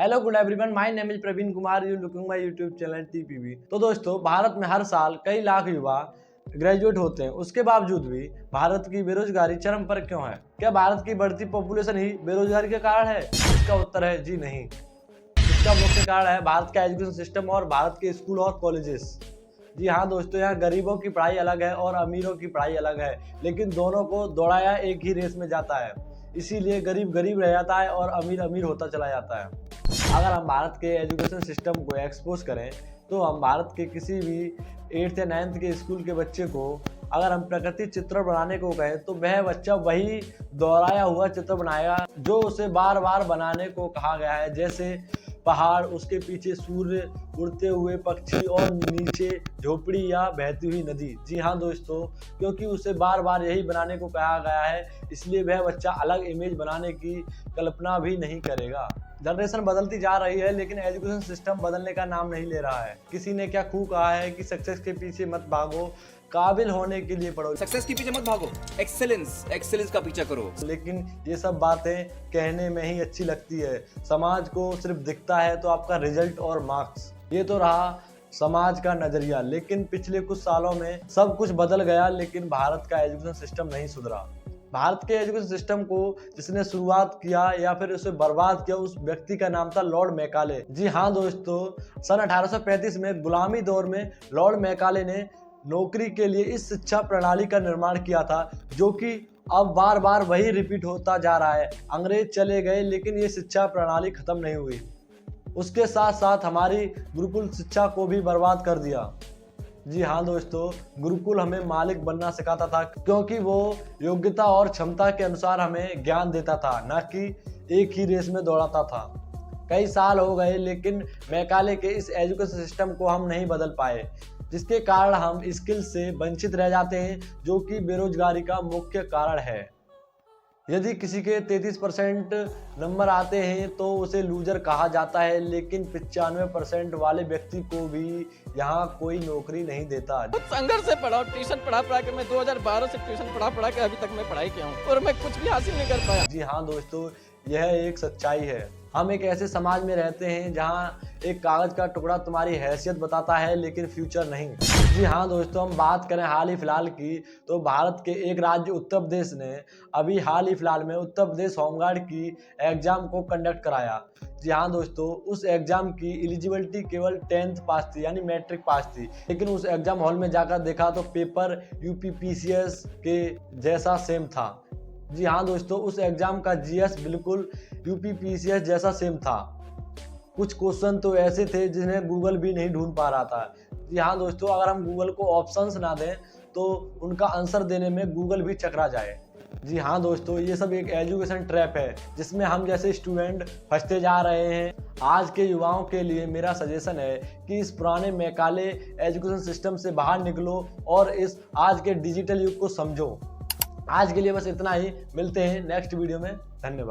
Hello good everyone, my name is Praveen Kumar, you looking my YouTube channel TPV. तो दोस्तों, भारत में हर साल कई लाख युवा ग्रेजुएट होते हैं। उसके बावजूद भी भारत की बेरोजगारी चरम पर क्यों है? क्या भारत की बढ़ती पॉपुलेशन ही बेरोजगारी का कारण है? इसका उत्तर है जी नहीं। इसका मुख्य कारण है भारत का एजुकेशन सिस्टम और भारत के स्कूल और कॉलेजेस। जी हाँ दोस्तों, यहाँ गरीबों की पढ़ाई अलग है और अमीरों की पढ़ाई अलग है, लेकिन दोनों को दौड़ाया एक ही रेस में जाता है। इसीलिए गरीब गरीब रह जाता है और अमीर अमीर होता चला जाता है। अगर हम भारत के एजुकेशन सिस्टम को एक्सपोज करें तो हम भारत के किसी भी 8th या 9th के स्कूल के बच्चे को अगर हम प्रकृति चित्र बनाने को कहें तो वह बच्चा वही दोहराया हुआ चित्र बनाएगा जो उसे बार बार बनाने को कहा गया है, जैसे पहाड़, उसके पीछे सूर्य, उड़ते हुए पक्षी और नीचे झोपड़ी या बहती हुई नदी। जी हाँ दोस्तों, क्योंकि उसे बार बार यही बनाने को कहा गया है, इसलिए वह बच्चा अलग इमेज बनाने की कल्पना भी नहीं करेगा। जनरेशन बदलती जा रही है लेकिन एजुकेशन सिस्टम बदलने का नाम नहीं ले रहा है। किसी ने क्या खूब कहा है कि सक्सेस के पीछे मत भागो, काबिल होने के लिए पढ़ो। सक्सेस के पीछे मत भागो, एक्सेलेंस का पीछा करो। लेकिन ये सब बातें कहने में ही अच्छी लगती है। समाज को सिर्फ दिखता है तो आपका रिजल्ट और मार्क्स। ये तो रहा समाज का नजरिया, लेकिन पिछले कुछ सालों में सब कुछ बदल गया, लेकिन भारत का एजुकेशन सिस्टम नहीं सुधरा। भारत के एजुकेशन सिस्टम को जिसने शुरुआत किया या फिर उसे बर्बाद किया, उस व्यक्ति का नाम था लॉर्ड मैकाले। जी हाँ दोस्तों, सन 1835 में गुलामी दौर में लॉर्ड मैकाले ने नौकरी के लिए इस शिक्षा प्रणाली का निर्माण किया था, जो कि अब बार बार वही रिपीट होता जा रहा है। अंग्रेज चले गए लेकिन ये शिक्षा प्रणाली खत्म नहीं हुई। उसके साथ साथ हमारी गुरुकुल शिक्षा को भी बर्बाद कर दिया। जी हाँ दोस्तों, गुरुकुल हमें मालिक बनना सिखाता था, क्योंकि वो योग्यता और क्षमता के अनुसार हमें ज्ञान देता था, न कि एक ही रेस में दौड़ाता था। कई साल हो गए लेकिन मैकाले के इस एजुकेशन सिस्टम को हम नहीं बदल पाए, जिसके कारण हम स्किल से वंचित रह जाते हैं, जो कि बेरोजगारी का मुख्य कारण है। यदि किसी के 33% नंबर आते हैं तो उसे लूजर कहा जाता है, लेकिन 95% वाले व्यक्ति को भी यहाँ कोई नौकरी नहीं देता। बहुत संघर्ष से पढ़ा, ट्यूशन पढ़ा के मैं 2012 से ट्यूशन पढ़ा के अभी तक मैं पढ़ाई किया हूँ और मैं कुछ भी हासिल नहीं कर पाया। जी हाँ दोस्तों, यह एक सच्चाई है। हम एक ऐसे समाज में रहते हैं जहाँ एक कागज का टुकड़ा तुम्हारी हैसियत बताता है लेकिन फ्यूचर नहीं। जी हाँ दोस्तों, हम बात करें हाल ही फिलहाल की तो भारत के एक राज्य उत्तर प्रदेश ने अभी हाल ही फिलहाल में उत्तर प्रदेश होमगार्ड की एग्जाम को कंडक्ट कराया। जी हाँ दोस्तों, उस एग्जाम की एलिजिबिलिटी केवल 10th पास थी, यानी मैट्रिक पास थी, लेकिन उस एग्जाम हॉल में जाकर देखा तो पेपर यूपीपीसीएस के जैसा सेम था। जी हाँ दोस्तों, उस एग्जाम का जीएस बिल्कुल यूपीपीसीएस जैसा सेम था। कुछ क्वेश्चन तो ऐसे थे जिन्हें गूगल भी नहीं ढूंढ पा रहा था। जी हाँ दोस्तों, अगर हम गूगल को ऑप्शंस ना दें तो उनका आंसर देने में गूगल भी चकरा जाए। जी हाँ दोस्तों, ये सब एक एजुकेशन ट्रैप है जिसमें हम जैसे स्टूडेंट फंसते जा रहे हैं। आज के युवाओं के लिए मेरा सजेशन है कि इस पुराने मैकाले एजुकेशन सिस्टम से बाहर निकलो और इस आज के डिजिटल युग को समझो। आज के लिए बस इतना ही, मिलते हैं नेक्स्ट वीडियो में। धन्यवाद।